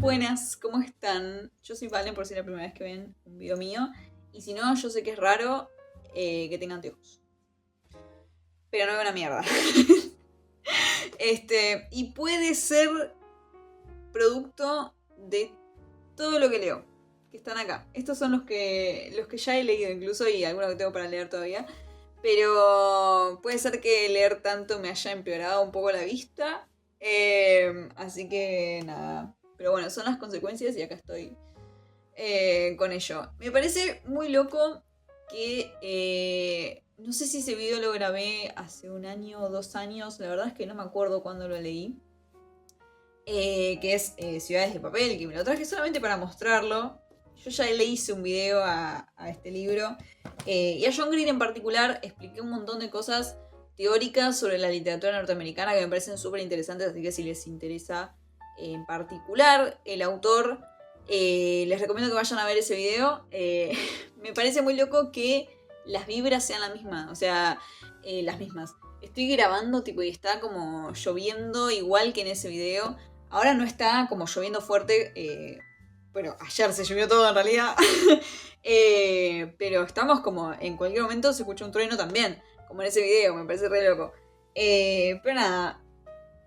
Buenas, ¿cómo están? Yo soy Valen por si es la primera vez que ven un video mío. Y si no, yo sé que es raro que tenga anteojos. Pero no veo una mierda. Y puede ser producto de todo lo que leo. Que están acá. Estos son los que ya he leído incluso y algunos que tengo para leer todavía. Pero puede ser que leer tanto me haya empeorado un poco la vista. Así que nada. Pero bueno, son las consecuencias y acá estoy con ello. Me parece muy loco que... no sé si ese video lo grabé hace un año o 2 años. La verdad es que no me acuerdo cuándo lo leí. Que es Ciudades de Papel, que me lo traje solamente para mostrarlo. Yo ya le hice un video a este libro. Y a John Green en particular expliqué un montón de cosas teóricas sobre la literatura norteamericana que me parecen súper interesantes, así que si les interesa en particular el autor, les recomiendo que vayan a ver ese video. Me parece muy loco que las vibras sean las mismas, o sea, las mismas. Estoy grabando tipo y está como lloviendo igual que en ese video. Ahora no está como lloviendo fuerte, bueno, ayer se llovió todo en realidad. Pero estamos como, en cualquier momento se escucha un trueno también, como en ese video, me parece re loco. Pero nada,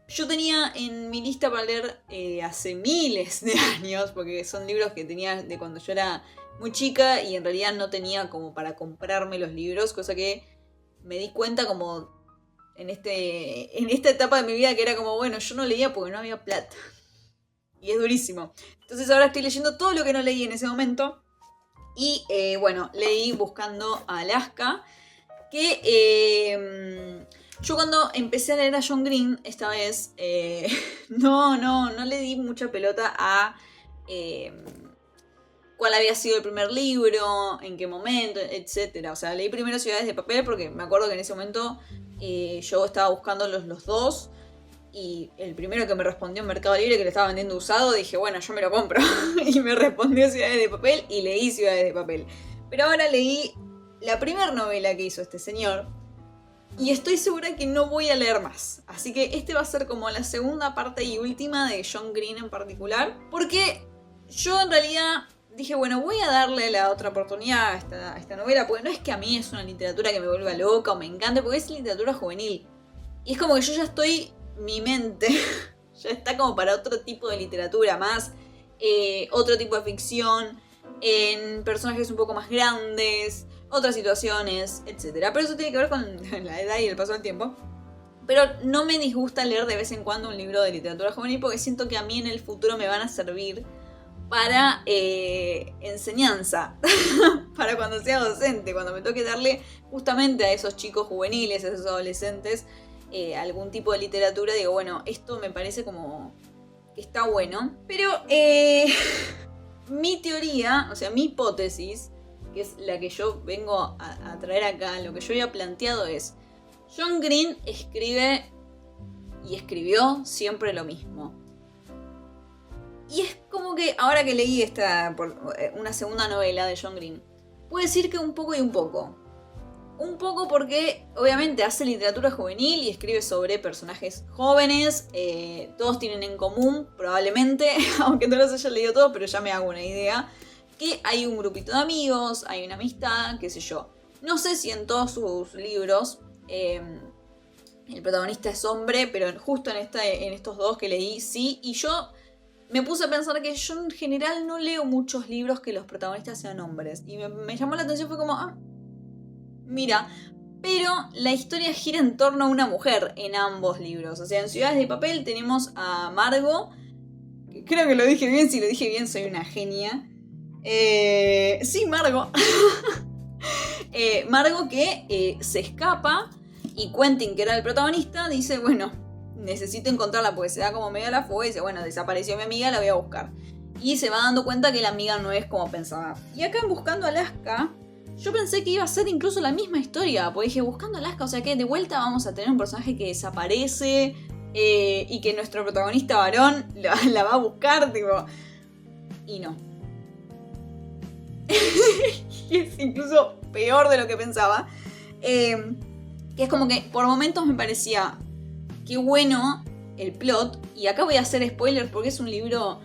yo tenía en mi lista para leer hace miles de años, porque son libros que tenía de cuando yo era muy chica y en realidad no tenía como para comprarme los libros, cosa que me di cuenta como en esta etapa de mi vida que era como, bueno, yo no leía porque no había plata. Y es durísimo. Entonces ahora estoy leyendo todo lo que no leí en ese momento. Y bueno, leí Buscando a Alaska. Que yo cuando empecé a leer a John Green, esta vez, no le di mucha pelota a cuál había sido el primer libro, en qué momento, etc. O sea, leí primero Ciudades de Papel porque me acuerdo que en ese momento yo estaba buscando los dos. Y el primero que me respondió en Mercado Libre que le estaba vendiendo usado, dije, bueno, yo me lo compro. Y me respondió Ciudades de Papel y leí Ciudades de Papel. Pero ahora leí la primera novela que hizo este señor. Y estoy segura que no voy a leer más. Así que este va a ser como la segunda parte y última de John Green en particular. Porque yo en realidad dije, bueno, voy a darle la otra oportunidad a esta novela. Porque no es que a mí es una literatura que me vuelva loca o me encante, porque es literatura juvenil. Y es como que yo ya estoy... Mi mente ya está como para otro tipo de literatura, más otro tipo de ficción, en personajes un poco más grandes, otras situaciones, etc. Pero eso tiene que ver con la edad y el paso del tiempo. Pero no me disgusta leer de vez en cuando un libro de literatura juvenil porque siento que a mí en el futuro me van a servir para enseñanza, para cuando sea docente, cuando me toque darle justamente a esos chicos juveniles, a esos adolescentes, algún tipo de literatura, digo, bueno, esto me parece como que está bueno. Pero mi teoría, o sea, mi hipótesis, que es la que yo vengo a traer acá, lo que yo había planteado es, John Green escribe y escribió siempre lo mismo. Y es como que ahora que leí una segunda novela de John Green, puedo decir que un poco y un poco. Un poco porque obviamente hace literatura juvenil y escribe sobre personajes jóvenes. Todos tienen en común, probablemente, aunque no los haya leído todos, pero ya me hago una idea, que hay un grupito de amigos, hay una amistad, qué sé yo. No sé si en todos sus libros el protagonista es hombre, pero justo en estos dos que leí sí. Y yo me puse a pensar que yo en general no leo muchos libros que los protagonistas sean hombres. Y me llamó la atención, fue como, mira, pero la historia gira en torno a una mujer en ambos libros. O sea, en Ciudades de Papel tenemos a Margo, que creo que lo dije bien, si lo dije bien soy una genia. Sí, Margo. Margo que se escapa y Quentin, que era el protagonista, dice, bueno, necesito encontrarla porque se da como medio a la fuga y dice, bueno, desapareció mi amiga, la voy a buscar. Y se va dando cuenta que la amiga no es como pensaba. Y acá en Buscando Alaska, yo pensé que iba a ser incluso la misma historia, porque dije, Buscando Alaska, o sea que de vuelta vamos a tener un personaje que desaparece y que nuestro protagonista varón la va a buscar, tipo. Y no. Y es incluso peor de lo que pensaba. Que es como que por momentos me parecía qué bueno el plot. Y acá voy a hacer spoilers porque es un libro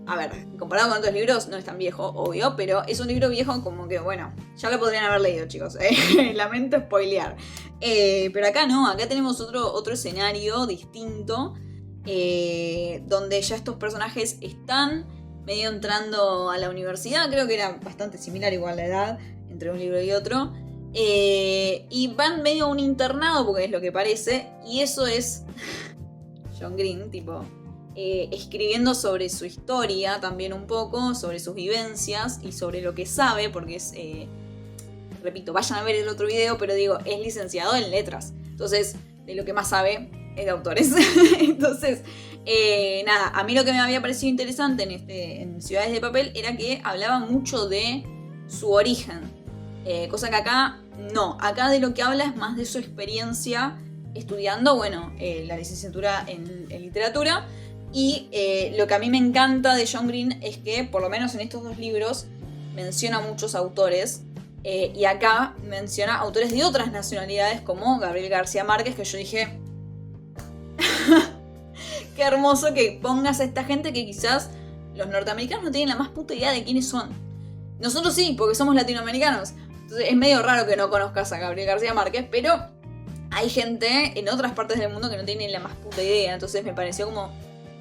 A ver, comparado con otros libros, no es tan viejo, obvio, pero es un libro viejo como que, bueno, ya lo podrían haber leído, chicos. Lamento spoilear. Pero acá no, acá tenemos otro escenario distinto, donde ya estos personajes están medio entrando a la universidad. Creo que era bastante similar igual la edad entre un libro y otro. Y van medio a un internado, porque es lo que parece, y eso es John Green, tipo, escribiendo sobre su historia también un poco, sobre sus vivencias y sobre lo que sabe, porque es, repito, vayan a ver el otro video, pero digo, es licenciado en letras, entonces de lo que más sabe es de autores. Entonces, nada, a mí lo que me había parecido interesante en Ciudades de Papel era que hablaba mucho de su origen, cosa que acá no, acá de lo que habla es más de su experiencia estudiando, bueno, la licenciatura en literatura. Y lo que a mí me encanta de John Green es que, por lo menos en estos dos libros, menciona muchos autores. Y acá menciona autores de otras nacionalidades, como Gabriel García Márquez, que yo dije... Qué hermoso que pongas a esta gente que quizás los norteamericanos no tienen la más puta idea de quiénes son. Nosotros sí, porque somos latinoamericanos. Entonces es medio raro que no conozcas a Gabriel García Márquez, pero hay gente en otras partes del mundo que no tiene la más puta idea. Entonces me pareció como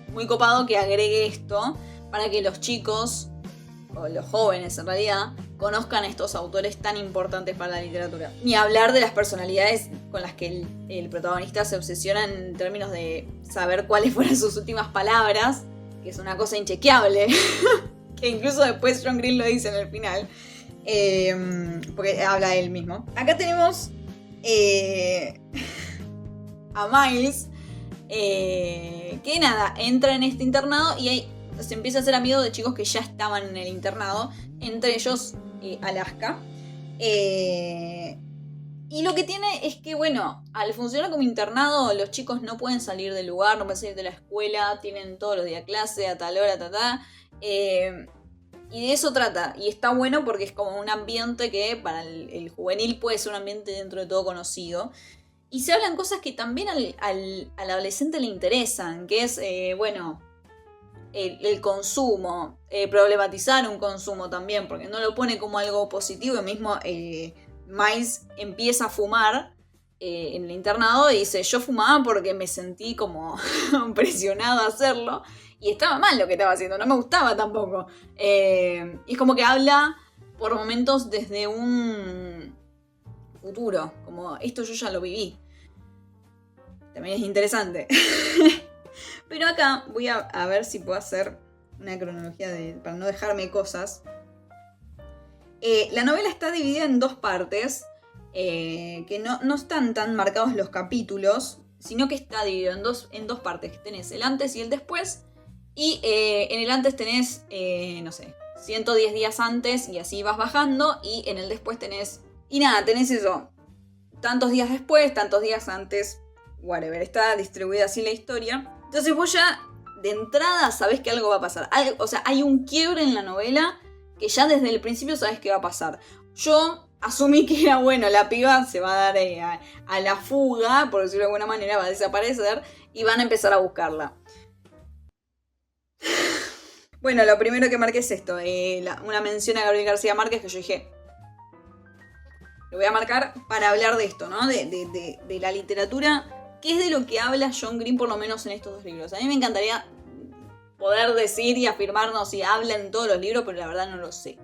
muy copado que agregue esto para que los chicos, o los jóvenes en realidad, conozcan a estos autores tan importantes para la literatura. Ni hablar de las personalidades con las que el protagonista se obsesiona en términos de saber cuáles fueron sus últimas palabras, que es una cosa inchequeable, que incluso después John Green lo dice en el final, porque habla él mismo. Acá tenemos a Miles, que nada, entra en este internado y ahí se empieza a hacer amigo de chicos que ya estaban en el internado, entre ellos Alaska. Y lo que tiene es que, bueno, al funcionar como internado, los chicos no pueden salir del lugar, no pueden salir de la escuela, tienen todos los días clase, a tal hora, y de eso trata. Y está bueno porque es como un ambiente que para el juvenil puede ser un ambiente dentro de todo conocido. Y se hablan cosas que también al adolescente le interesan, que es, bueno, el consumo, problematizar un consumo también, porque no lo pone como algo positivo. El mismo Miles empieza a fumar en el internado y dice, yo fumaba porque me sentí como presionado a hacerlo, y estaba mal lo que estaba haciendo, no me gustaba tampoco. Y es como que habla por momentos desde un futuro, como esto yo ya lo viví. También es interesante. Pero acá voy a ver si puedo hacer una cronología para no dejarme cosas. La novela está dividida en dos partes, que no están tan marcados los capítulos, sino que está dividido en dos partes. Tenés el antes y el después. Y en el antes tenés, no sé, 110 días antes y así vas bajando. Y en el después tenés... Y nada, tenés eso. Tantos días después, tantos días antes, whatever. Está distribuida así la historia. Entonces vos ya de entrada sabés que algo va a pasar. O sea, hay un quiebre en la novela que ya desde el principio sabés que va a pasar. Yo asumí que era, bueno, la piba se va a dar a la fuga, por decirlo de alguna manera, va a desaparecer y van a empezar a buscarla. Bueno, lo primero que marqué es esto, una mención a Gabriel García Márquez, que yo dije, lo voy a marcar para hablar de esto, ¿no? De la literatura, que es de lo que habla John Green, por lo menos en estos dos libros. A mí me encantaría poder decir y afirmarnos si habla en todos los libros, pero la verdad no lo sé.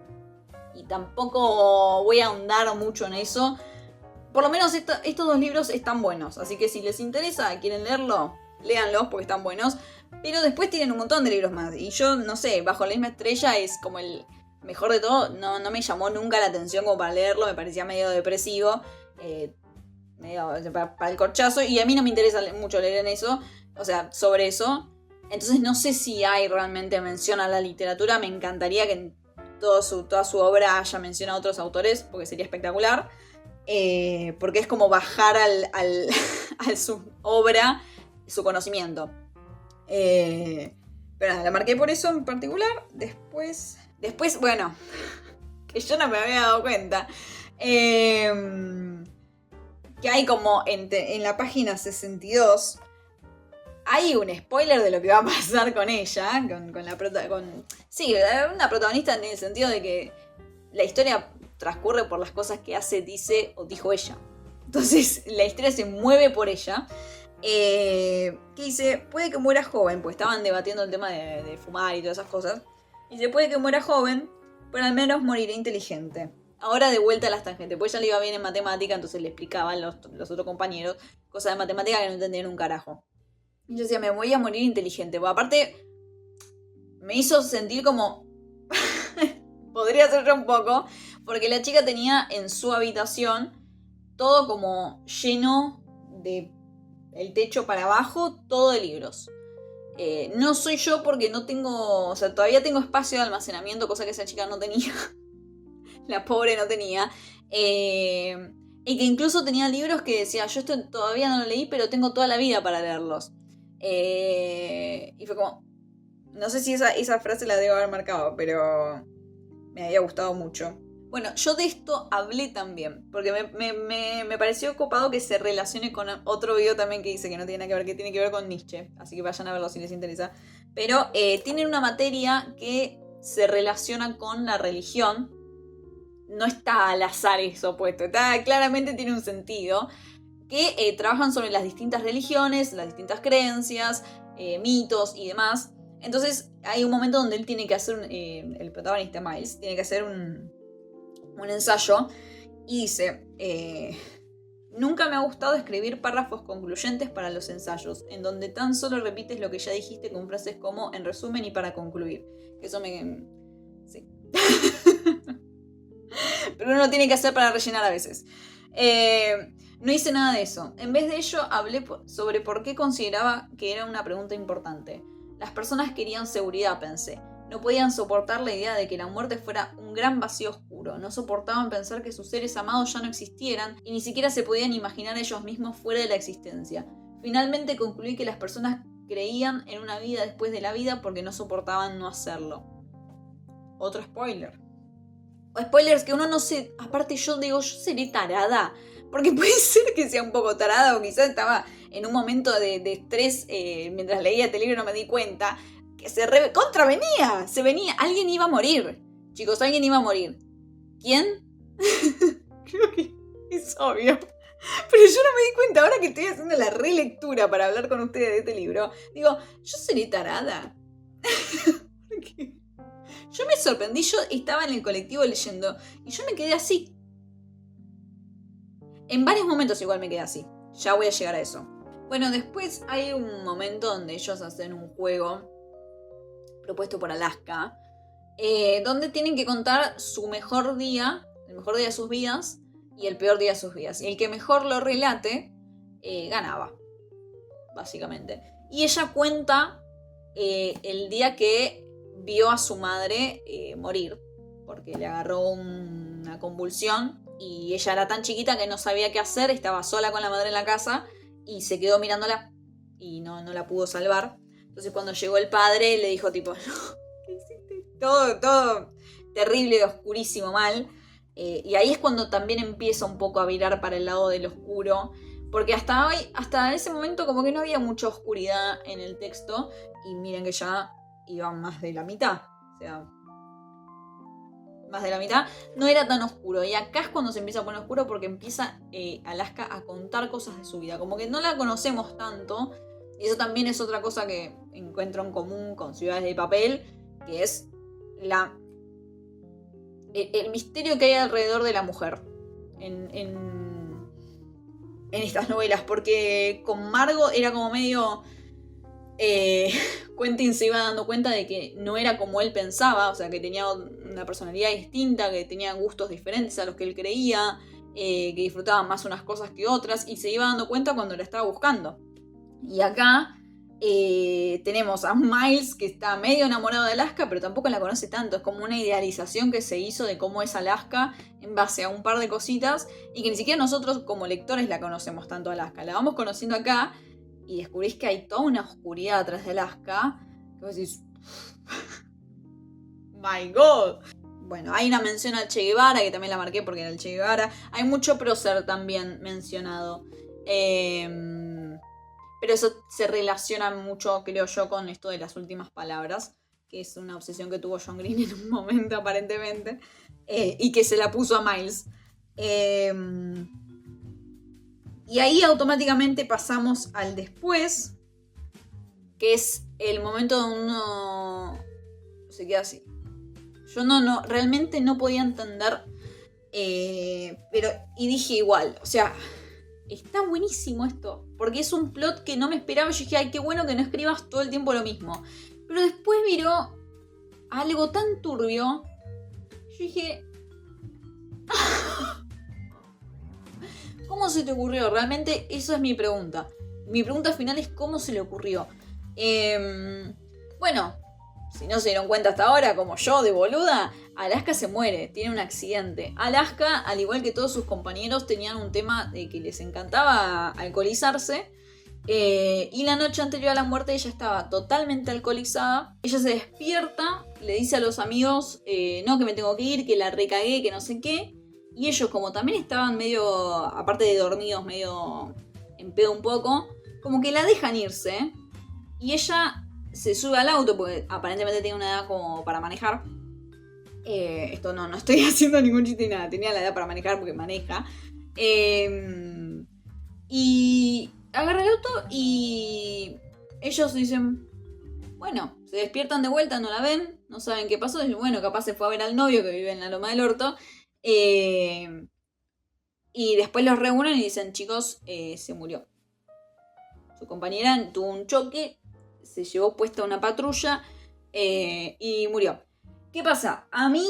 Y tampoco voy a ahondar mucho en eso. Por lo menos estos dos libros están buenos, así que si les interesa, quieren leerlo, léanlos porque están buenos. Pero después tienen un montón de libros más. Y yo, no sé, Bajo la misma estrella es como el mejor de todo. No me llamó nunca la atención como para leerlo, me parecía medio depresivo. Medio para el corchazo. Y a mí no me interesa mucho leer en eso, o sea, sobre eso. Entonces no sé si hay realmente mención a la literatura. Me encantaría que en toda su obra haya mención a otros autores, porque sería espectacular. Porque es como bajar a su obra su conocimiento. Pero nada, la marqué por eso en particular. Después, bueno, que yo no me había dado cuenta. Que hay como en la página 62 hay un spoiler de lo que va a pasar con ella, sí, una protagonista en el sentido de que la historia transcurre por las cosas que hace, dice o dijo ella. Entonces la historia se mueve por ella. Que dice, puede que muera joven, pues estaban debatiendo el tema de fumar y todas esas cosas. Dice, puede que muera joven, pero al menos moriré inteligente. Ahora de vuelta a las tangentes, pues ella le iba bien en matemática, entonces le explicaban los otros compañeros cosas de matemática que no entendían un carajo. Y yo decía, me voy a morir inteligente. Pues aparte, me hizo sentir como... podría ser yo un poco, porque la chica tenía en su habitación todo como lleno de el techo para abajo, todo de libros. No soy yo porque no tengo, o sea, todavía tengo espacio de almacenamiento, cosa que esa chica no tenía. La pobre no tenía. Y que incluso tenía libros que decía, yo esto todavía no lo leí, pero tengo toda la vida para leerlos. Y fue como, no sé si esa frase la debo haber marcado, pero me había gustado mucho. Bueno, yo de esto hablé también, porque me pareció copado que se relacione con otro video también que dice que no tiene nada que ver, que tiene que ver con Nietzsche, así que vayan a verlo si les interesa. Pero tienen una materia que se relaciona con la religión. No está al azar eso puesto, claramente tiene un sentido. Que trabajan sobre las distintas religiones, las distintas creencias, mitos y demás. Entonces hay un momento donde él tiene que hacer, el protagonista Miles, tiene que hacer un ensayo y dice, nunca me ha gustado escribir párrafos concluyentes para los ensayos, en donde tan solo repites lo que ya dijiste con frases como en resumen y para concluir. Eso me... sí. Pero uno lo tiene que hacer para rellenar a veces. No hice nada de eso. En vez de ello, hablé sobre por qué consideraba que era una pregunta importante. Las personas querían seguridad, pensé. No podían soportar la idea de que la muerte fuera un gran vacío oscuro. No soportaban pensar que sus seres amados ya no existieran y ni siquiera se podían imaginar ellos mismos fuera de la existencia. Finalmente concluí que las personas creían en una vida después de la vida porque no soportaban no hacerlo. Otro spoiler. O spoilers que uno no se... Aparte yo digo, yo seré tarada. Porque puede ser que sea un poco tarada o quizás estaba en un momento de estrés mientras leía este libro y no me di cuenta. Que se contravenía. Se venía. Alguien iba a morir. Chicos, alguien iba a morir. ¿Quién? Creo que es obvio. Pero yo no me di cuenta. Ahora que estoy haciendo la relectura para hablar con ustedes de este libro. Digo, ¿yo seré tarada? Porque yo me sorprendí. Yo estaba en el colectivo leyendo. Y yo me quedé así. En varios momentos igual me quedé así. Ya voy a llegar a eso. Bueno, después hay un momento donde ellos hacen un juego propuesto por Alaska, donde tienen que contar su mejor día, el mejor día de sus vidas y el peor día de sus vidas. Y el que mejor lo relate, ganaba, básicamente. Y ella cuenta el día que vio a su madre morir, porque le agarró una convulsión. Y ella era tan chiquita que no sabía qué hacer, estaba sola con la madre en la casa y se quedó mirándola y no la pudo salvar. Entonces cuando llegó el padre le dijo tipo, no, ¿qué hiciste? Todo terrible, oscurísimo, mal. Y ahí es cuando también empieza un poco a virar para el lado del oscuro. Porque hasta ese momento como que no había mucha oscuridad en el texto. Y miren que ya iba más de la mitad. O sea... más de la mitad, no era tan oscuro. Y acá es cuando se empieza a poner oscuro porque empieza Alaska a contar cosas de su vida. Como que no la conocemos tanto. Y eso también es otra cosa que encuentro en común con Ciudades de Papel, que es el misterio que hay alrededor de la mujer en estas novelas. Porque con Margot era como medio... Quentin se iba dando cuenta de que no era como él pensaba, o sea, que tenía una personalidad distinta, que tenía gustos diferentes a los que él creía, que disfrutaba más unas cosas que otras, y se iba dando cuenta cuando la estaba buscando. Y acá tenemos a Miles, que está medio enamorado de Alaska, pero tampoco la conoce tanto. Es como una idealización que se hizo de cómo es Alaska en base a un par de cositas, y que ni siquiera nosotros como lectores la conocemos tanto a Alaska. La vamos conociendo acá, y descubrís que hay toda una oscuridad atrás de Alaska, que vos decís, my God. Bueno, hay una mención al Che Guevara, que también la marqué porque era el Che Guevara. Hay mucho prócer también mencionado. Pero eso se relaciona mucho, creo yo, con esto de las últimas palabras, que es una obsesión que tuvo John Green en un momento aparentemente, y que se la puso a Miles. Y ahí automáticamente pasamos al después, que es el momento donde uno se queda así. Yo realmente no podía entender, pero, y dije igual, o sea, está buenísimo esto, porque es un plot que no me esperaba. Yo dije, ay, qué bueno que no escribas todo el tiempo lo mismo. Pero después viró algo tan turbio. Yo dije, ¿cómo se te ocurrió? Realmente eso es mi pregunta. Mi pregunta final es ¿cómo se le ocurrió? Bueno, si no se dieron cuenta hasta ahora, como yo de boluda, Alaska se muere, tiene un accidente. Alaska, al igual que todos sus compañeros, tenían un tema de que les encantaba alcoholizarse. Y la noche anterior a la muerte ella estaba totalmente alcoholizada. Ella se despierta, le dice a los amigos, no, que me tengo que ir, que la recagué, que no sé qué. Y ellos, como también estaban medio, aparte de dormidos, medio en pedo un poco, como que la dejan irse. Y ella se sube al auto, porque aparentemente tiene una edad como para manejar. Esto no estoy haciendo ningún chiste ni nada. Tenía la edad para manejar porque maneja. Y agarra el auto y ellos dicen, bueno, se despiertan de vuelta, no la ven, no saben qué pasó. Dicen, bueno, capaz se fue a ver al novio que vive en la Loma del Orto. Y después los reúnen y dicen, chicos, se murió. Su compañera tuvo un choque, se llevó puesta una patrulla y murió. ¿Qué pasa? A mí,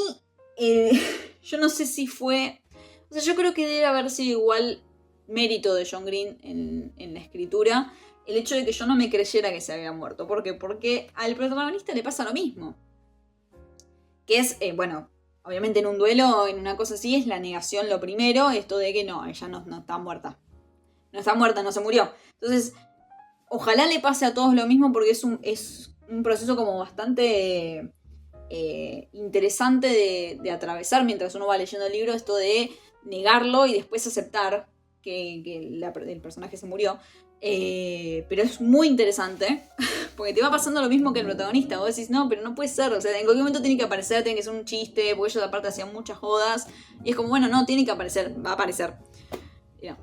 yo no sé si fue... O sea, yo creo que debe haber sido igual mérito de John Green en la escritura el hecho de que yo no me creyera que se había muerto. ¿Por qué? Porque al protagonista le pasa lo mismo. Que es, bueno, obviamente en un duelo, en una cosa así, es la negación lo primero, esto de que no, ella no está muerta. No está muerta, no se murió. Entonces, ojalá le pase a todos lo mismo porque es un proceso como bastante interesante de atravesar mientras uno va leyendo el libro, esto de negarlo y después aceptar que el personaje se murió. Pero es muy interesante porque te va pasando lo mismo que el protagonista. Vos decís, no, pero no puede ser. O sea, en cualquier momento tiene que aparecer, tiene que ser un chiste, porque ellos aparte hacían muchas jodas. Y es como, bueno, no, tiene que aparecer, va a aparecer. Y no.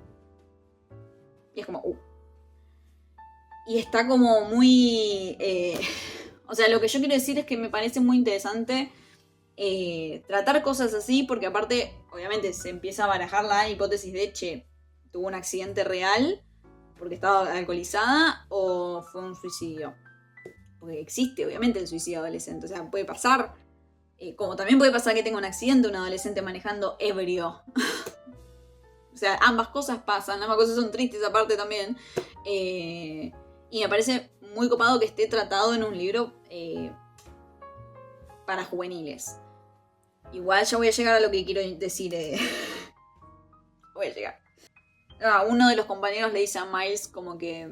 Y es como, Y está como muy... o sea, lo que yo quiero decir es que me parece muy interesante tratar cosas así, porque aparte, obviamente, se empieza a barajar la hipótesis de, che, tuvo un accidente real porque estaba alcoholizada o fue un suicidio. Porque existe, obviamente, el suicidio adolescente. O sea, puede pasar. Como también puede pasar que tenga un accidente un adolescente manejando ebrio. O sea, ambas cosas pasan, ambas cosas son tristes aparte también. Y me parece muy copado que esté tratado en un libro para juveniles. Igual ya voy a llegar a lo que quiero decir. Voy a llegar. Uno de los compañeros le dice a Miles como que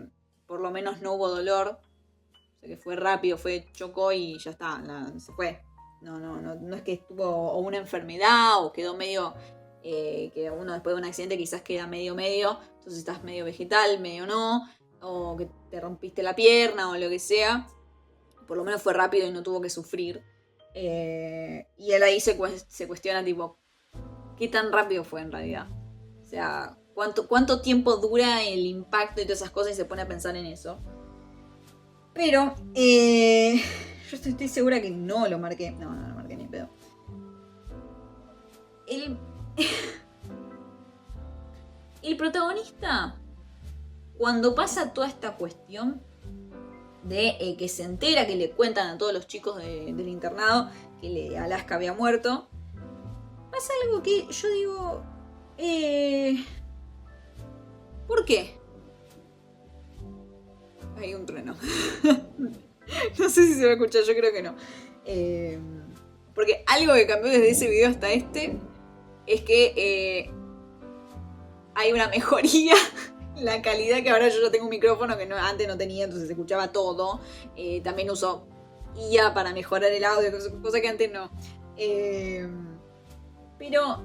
por lo menos no hubo dolor. O sea que fue rápido, chocó y ya está, se fue. No es que estuvo o una enfermedad o quedó medio... que uno después de un accidente quizás queda medio. Entonces estás medio vegetal, medio no. O que te rompiste la pierna o lo que sea. Por lo menos fue rápido y no tuvo que sufrir. Y él ahí se cuestiona tipo, ¿qué tan rápido fue en realidad? O sea, ¿cuánto tiempo dura el impacto y todas esas cosas? Y se pone a pensar en eso. Pero yo estoy segura que no lo marqué. No lo marqué ni pedo. El protagonista, cuando pasa toda esta cuestión de que se entera, que le cuentan a todos los chicos del internado que Alaska había muerto, pasa algo que yo digo, ¿por qué? Hay un trueno. No sé si se va a escuchar, yo creo que no. Porque algo que cambió desde ese video hasta este es que hay una mejoría. La calidad que ahora yo ya tengo un micrófono que antes no tenía, entonces se escuchaba todo. También uso IA para mejorar el audio, cosa que antes no. Pero,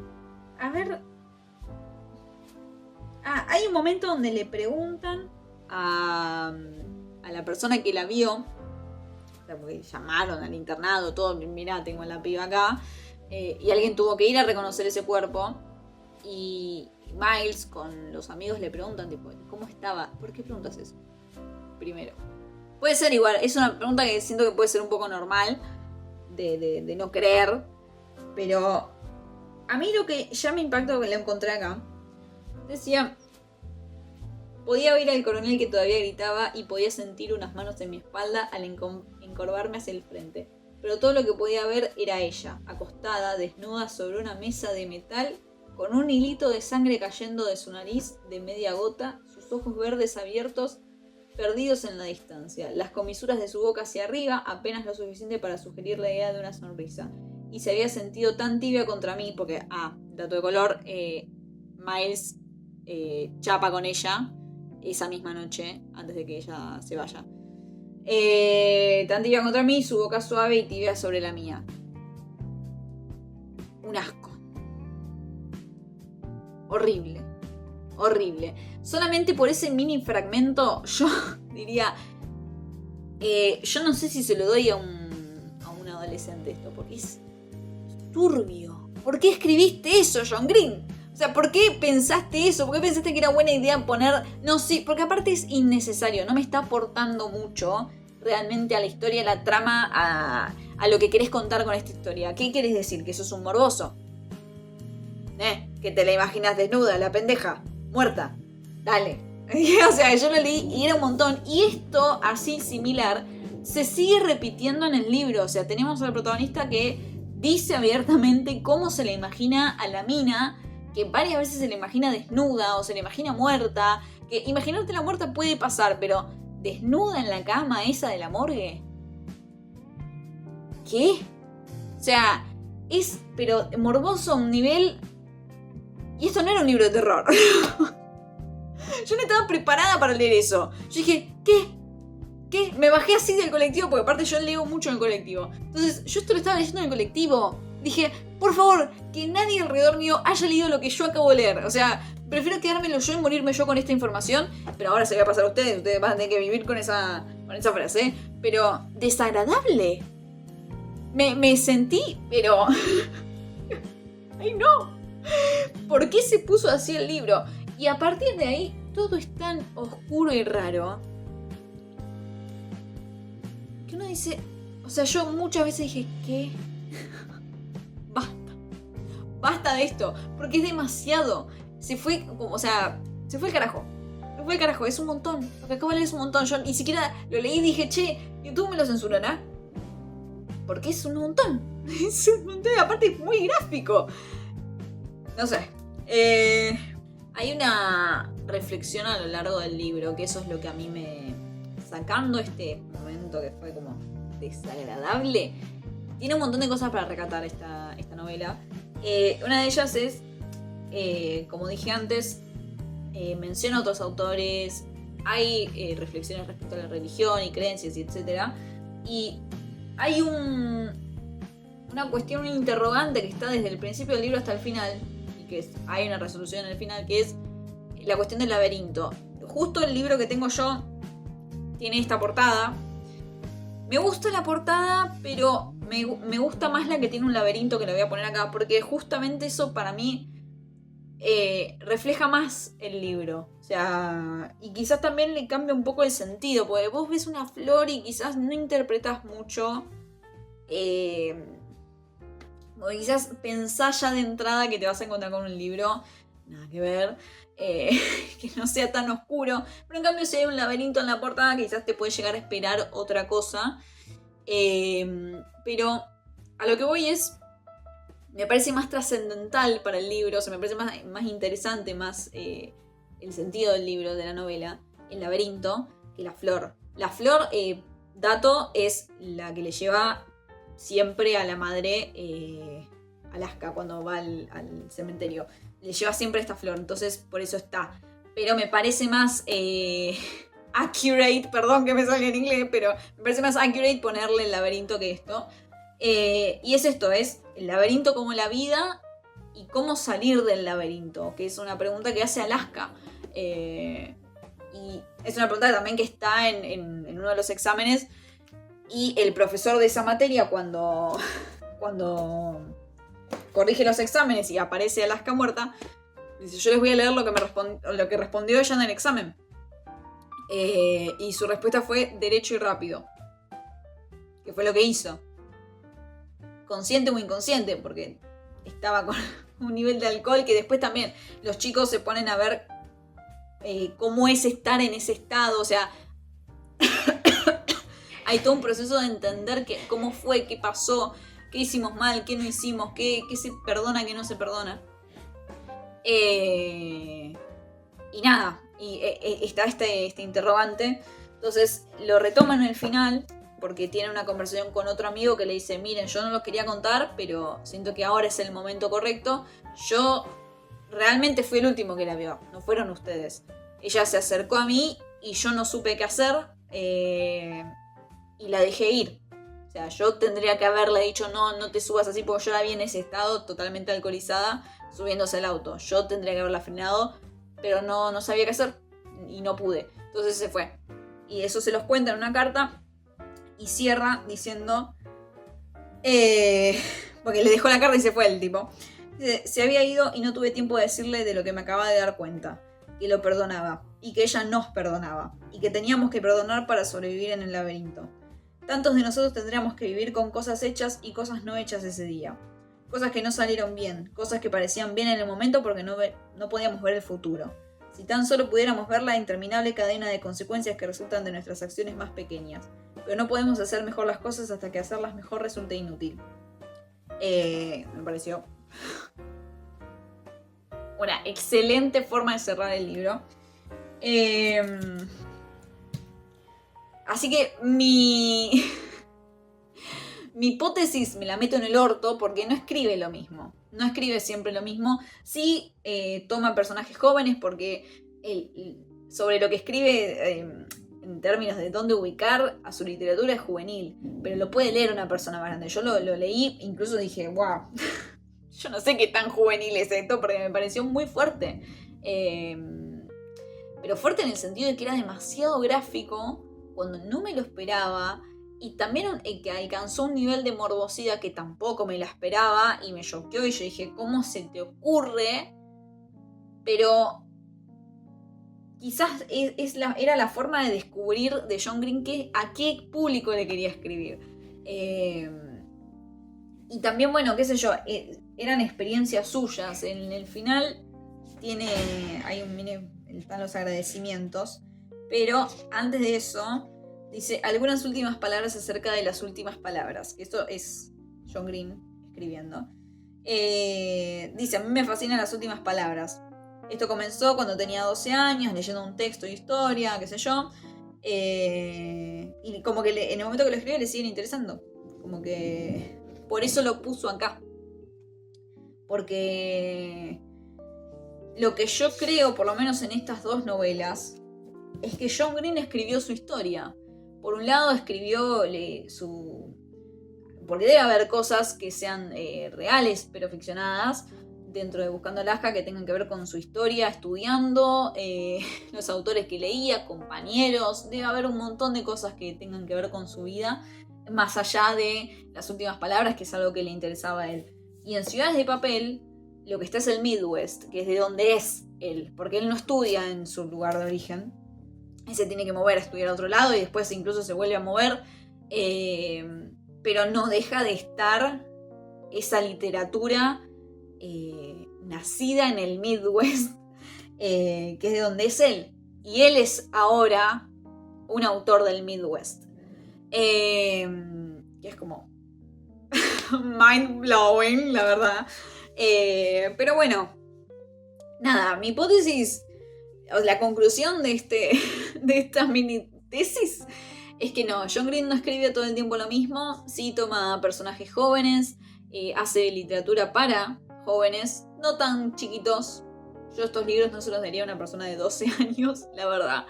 a ver... hay un momento donde le preguntan a la persona que la vio, o sea, porque llamaron al internado, todo, mirá, tengo a la piba acá, y alguien tuvo que ir a reconocer ese cuerpo, y Miles con los amigos le preguntan, tipo, ¿cómo estaba? ¿Por qué preguntas eso? Primero. Puede ser igual, es una pregunta que siento que puede ser un poco normal, de no creer, pero a mí lo que ya me impactó que lo encontré acá, decía, podía oír al coronel que todavía gritaba y podía sentir unas manos en mi espalda al encorvarme hacia el frente. Pero todo lo que podía ver era ella, acostada, desnuda sobre una mesa de metal, con un hilito de sangre cayendo de su nariz de media gota, sus ojos verdes abiertos, perdidos en la distancia, las comisuras de su boca hacia arriba, apenas lo suficiente para sugerir la idea de una sonrisa. Y se había sentido tan tibia contra mí, porque, dato de color, Miles chapa con ella esa misma noche, antes de que ella se vaya. Tan tibia contra mí, su boca suave y tibia sobre la mía. Un asco. Horrible. Horrible. Solamente por ese mini fragmento, yo diría... yo no sé si se lo doy a un adolescente esto, porque es turbio. ¿Por qué escribiste eso, John Green? O sea, ¿por qué pensaste eso? ¿Por qué pensaste que era buena idea poner...? No, sí, porque aparte es innecesario. No me está aportando mucho realmente a la historia, a la trama, a lo que querés contar con esta historia. ¿Qué querés decir? ¿Que sos un morboso? Que te la imaginas desnuda, la pendeja, muerta. Dale. O sea, yo lo leí y era un montón. Y esto, así similar, se sigue repitiendo en el libro. O sea, tenemos al protagonista que dice abiertamente cómo se le imagina a la mina, que varias veces se le imagina desnuda o se le imagina muerta. Que imaginarte la muerta puede pasar, pero desnuda en la cama esa de la morgue. ¿Qué? O sea, es pero morboso a un nivel... Y esto no era un libro de terror. Yo no estaba preparada para leer eso. Yo dije, ¿qué? Me bajé así del colectivo, porque aparte yo leo mucho en el colectivo. Entonces, yo esto lo estaba leyendo en el colectivo. Dije, por favor, que nadie alrededor mío haya leído lo que yo acabo de leer. O sea, prefiero quedármelo yo y morirme yo con esta información. Pero ahora se va a pasar a ustedes. Ustedes van a tener que vivir con esa frase. Pero, desagradable. Me sentí, pero... ¡Ay, no! ¿Por qué se puso así el libro? Y a partir de ahí, todo es tan oscuro y raro que uno dice... O sea, yo muchas veces dije, ¿qué? Basta de esto, porque es demasiado. Se fue el carajo. Se fue el carajo, es un montón. Lo que acabo de leer es un montón. Yo ni siquiera lo leí y dije, che, YouTube me lo censurará. Porque es un montón. Es un montón, aparte es muy gráfico. No sé. Hay una reflexión a lo largo del libro, que eso es lo que a mí me... Sacando este momento que fue como desagradable, tiene un montón de cosas para recatar esta novela. Una de ellas es, como dije antes, menciona a otros autores, hay reflexiones respecto a la religión y creencias y etc. Y hay una cuestión, un interrogante que está desde el principio del libro hasta el final, hay una resolución en el final, que es la cuestión del laberinto. Justo el libro que tengo yo tiene esta portada. Me gusta la portada, pero me gusta más la que tiene un laberinto, que la voy a poner acá, porque justamente eso para mí refleja más el libro. O sea, y quizás también le cambia un poco el sentido, porque vos ves una flor y quizás no interpretás mucho... o quizás pensás ya de entrada que te vas a encontrar con un libro, nada que ver, que no sea tan oscuro. Pero en cambio si hay un laberinto en la portada, quizás te puede llegar a esperar otra cosa. Pero a lo que voy es, me parece más trascendental para el libro, o sea, me parece más interesante, más el sentido del libro, de la novela, el laberinto, que la flor. La flor, dato, es la que le lleva... siempre a la madre Alaska cuando va al cementerio. Le lleva siempre esta flor, entonces por eso está. Pero me parece más accurate, perdón que me salga en inglés, pero me parece más accurate ponerle el laberinto que esto. Y es esto, es el laberinto como la vida y cómo salir del laberinto, que es una pregunta que hace Alaska. Y es una pregunta también que está en uno de los exámenes. Y el profesor de esa materia, cuando corrige los exámenes y aparece Alaska muerta, dice: yo les voy a leer lo que respondió ella en el examen. Y su respuesta fue derecho y rápido. Que fue lo que hizo. Consciente o inconsciente, porque estaba con un nivel de alcohol que después también los chicos se ponen a ver cómo es estar en ese estado. O sea, hay todo un proceso de entender cómo fue, qué pasó, qué hicimos mal, qué no hicimos, qué se perdona, qué no se perdona. Y nada, está este interrogante. Entonces lo retoma en el final, porque tiene una conversación con otro amigo que le dice: miren, yo no los quería contar, pero siento que ahora es el momento correcto. Yo realmente fui el último que la vio, no fueron ustedes. Ella se acercó a mí y yo no supe qué hacer, y la dejé ir. O sea, yo tendría que haberle dicho: no te subas así, porque yo la vi en ese estado totalmente alcoholizada subiéndose al auto. Yo tendría que haberla frenado, pero no sabía qué hacer y no pude. Entonces se fue. Y eso se los cuenta en una carta y cierra diciendo... porque le dejó la carta y se fue el tipo. Dice: se había ido y no tuve tiempo de decirle de lo que me acababa de dar cuenta. Que lo perdonaba y que ella nos perdonaba. Y que teníamos que perdonar para sobrevivir en el laberinto. Tantos de nosotros tendríamos que vivir con cosas hechas y cosas no hechas ese día. Cosas que no salieron bien, cosas que parecían bien en el momento porque no podíamos ver el futuro. Si tan solo pudiéramos ver la interminable cadena de consecuencias que resultan de nuestras acciones más pequeñas. Pero no podemos hacer mejor las cosas hasta que hacerlas mejor resulte inútil. Me pareció una excelente forma de cerrar el libro. Así que mi hipótesis me la meto en el orto porque no escribe lo mismo. No escribe siempre lo mismo. Sí toma personajes jóvenes porque sobre lo que escribe en términos de dónde ubicar a su literatura es juvenil. Pero lo puede leer una persona más grande. Yo lo leí, incluso dije: wow, yo no sé qué tan juvenil es esto porque me pareció muy fuerte. Pero fuerte en el sentido de que era demasiado gráfico cuando no me lo esperaba. Y también que alcanzó un nivel de morbosidad que tampoco me la esperaba y me choqueó. Y yo dije: ¿cómo se te ocurre? Pero quizás era la forma de descubrir de John Green a qué público le quería escribir. Y también, bueno, qué sé yo, eran experiencias suyas. En el final están los agradecimientos. Pero antes de eso... dice algunas últimas palabras acerca de las últimas palabras. Esto es John Green escribiendo. Dice: a mí me fascinan las últimas palabras. Esto comenzó cuando tenía 12 años, leyendo un texto de historia, qué sé yo. Y como que en el momento que lo escribe le siguen interesando. Como que por eso lo puso acá. Porque lo que yo creo, por lo menos en estas dos novelas, es que John Green escribió su historia. Por un lado escribió porque debe haber cosas que sean reales pero ficcionadas dentro de Buscando a Alaska que tengan que ver con su historia, estudiando, los autores que leía, compañeros. Debe haber un montón de cosas que tengan que ver con su vida, más allá de las últimas palabras, que es algo que le interesaba a él. Y en Ciudades de Papel lo que está es el Midwest, que es de donde es él, porque él no estudia en su lugar de origen. Y se tiene que mover a estudiar a otro lado y después incluso se vuelve a mover. Pero no deja de estar esa literatura nacida en el Midwest, que es de donde es él. Y él es ahora un autor del Midwest. Que es como mind blowing, la verdad. Pero bueno, nada, mi hipótesis... la conclusión de esta mini tesis es que no, John Green no escribe todo el tiempo lo mismo, sí toma personajes jóvenes, hace literatura para jóvenes, no tan chiquitos. Yo estos libros no se los daría a una persona de 12 años, la verdad.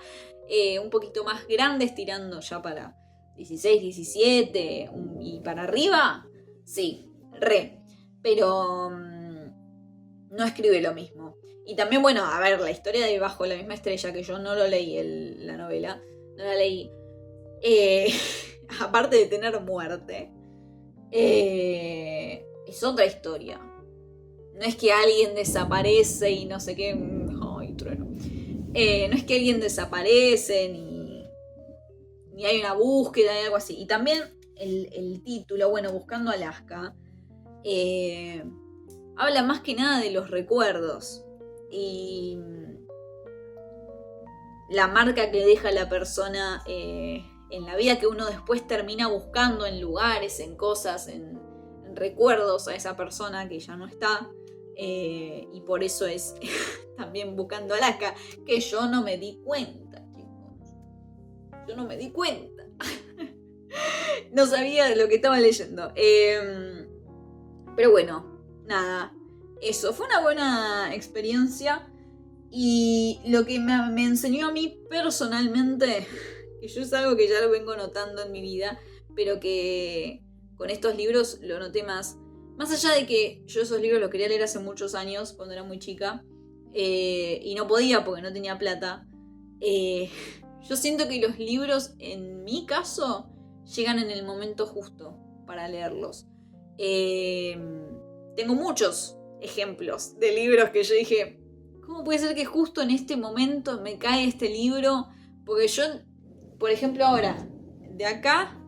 Un poquito más grandes, tirando ya para 16, 17 y para arriba, sí, re. Pero no escribe lo mismo. Y también, bueno, a ver, la historia de Bajo la misma estrella, que yo no lo leí, la novela, no la leí. Aparte de tener muerte, es otra historia. No es que alguien desaparece y no sé qué. Ay, trueno. No es que alguien desaparece ni hay una búsqueda, ni algo así. Y también el título, bueno, Buscando Alaska, habla más que nada de los recuerdos y la marca que deja la persona en la vida, que uno después termina buscando en lugares, en cosas, en recuerdos a esa persona que ya no está. Y por eso es también Buscando Alaska, que yo no me di cuenta, chicos. Yo no me di cuenta. No sabía de lo que estaba leyendo. Pero bueno, nada. Eso, fue una buena experiencia. Y lo que me enseñó a mí personalmente, que yo es algo que ya lo vengo notando en mi vida, pero que con estos libros lo noté más. Más allá de que yo esos libros los quería leer hace muchos años, cuando era muy chica, y no podía porque no tenía plata, yo siento que los libros, en mi caso, llegan en el momento justo para leerlos. Tengo muchos ejemplos de libros que yo dije, ¿cómo puede ser que justo en este momento me cae este libro? Porque yo, por ejemplo, ahora, de acá,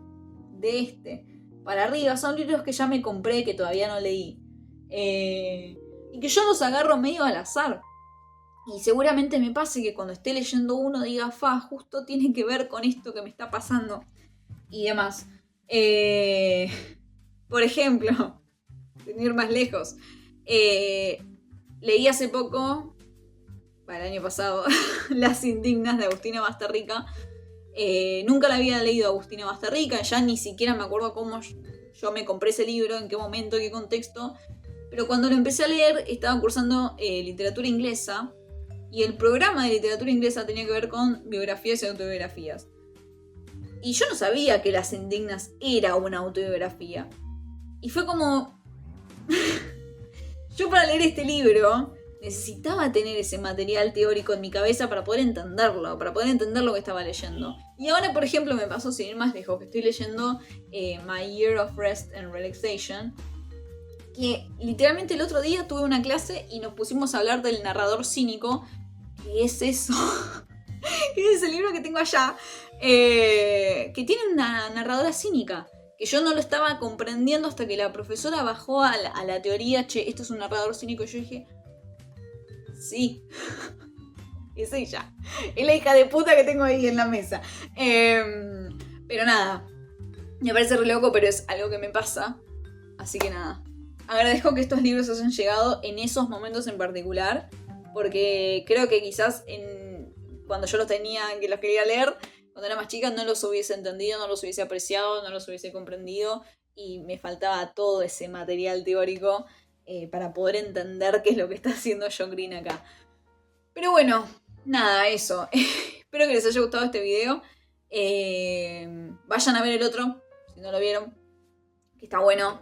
de este, para arriba, son libros que ya me compré, que todavía no leí. Y que yo los agarro medio al azar. Y seguramente me pase que cuando esté leyendo uno diga, justo tiene que ver con esto que me está pasando. Y demás. Por ejemplo, sin ir más lejos, leí hace poco, para el año pasado, Las Indignas de Agustina Basterrica. Nunca la había leído Agustina Basterrica, ya ni siquiera me acuerdo cómo yo me compré ese libro, en qué momento, en qué contexto. Pero cuando lo empecé a leer, estaba cursando literatura inglesa. Y el programa de literatura inglesa tenía que ver con biografías y autobiografías. Y yo no sabía que Las Indignas era una autobiografía. Y fue como... yo para leer este libro necesitaba tener ese material teórico en mi cabeza para poder entenderlo, para poder entender lo que estaba leyendo. Y ahora, por ejemplo, me pasó sin ir más lejos, que estoy leyendo My Year of Rest and Relaxation, que literalmente el otro día tuve una clase y nos pusimos a hablar del narrador cínico. ¿Qué es eso? ¿Qué es ese libro que tengo allá? Que tiene una narradora cínica, que yo no lo estaba comprendiendo hasta que la profesora bajó a la teoría, esto es un narrador cínico, y yo dije, sí, es ella, es la hija de puta que tengo ahí en la mesa. Pero nada, me parece re loco, pero es algo que me pasa, así que nada. Agradezco que estos libros hayan llegado en esos momentos en particular, porque creo que quizás cuando yo los tenía, que los quería leer, cuando era más chica, no los hubiese entendido, no los hubiese apreciado, no los hubiese comprendido, y me faltaba todo ese material teórico para poder entender qué es lo que está haciendo John Green acá. Pero bueno, nada, eso. Espero que les haya gustado este video. Vayan a ver el otro, si no lo vieron, que está bueno.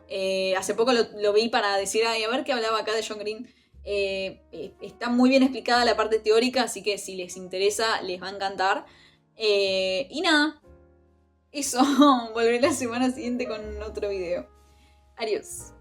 Hace poco lo vi para decir, a ver qué hablaba acá de John Green. Está muy bien explicada la parte teórica, así que si les interesa, les va a encantar. Y nada, eso. Volveré la semana siguiente con otro video. Adiós.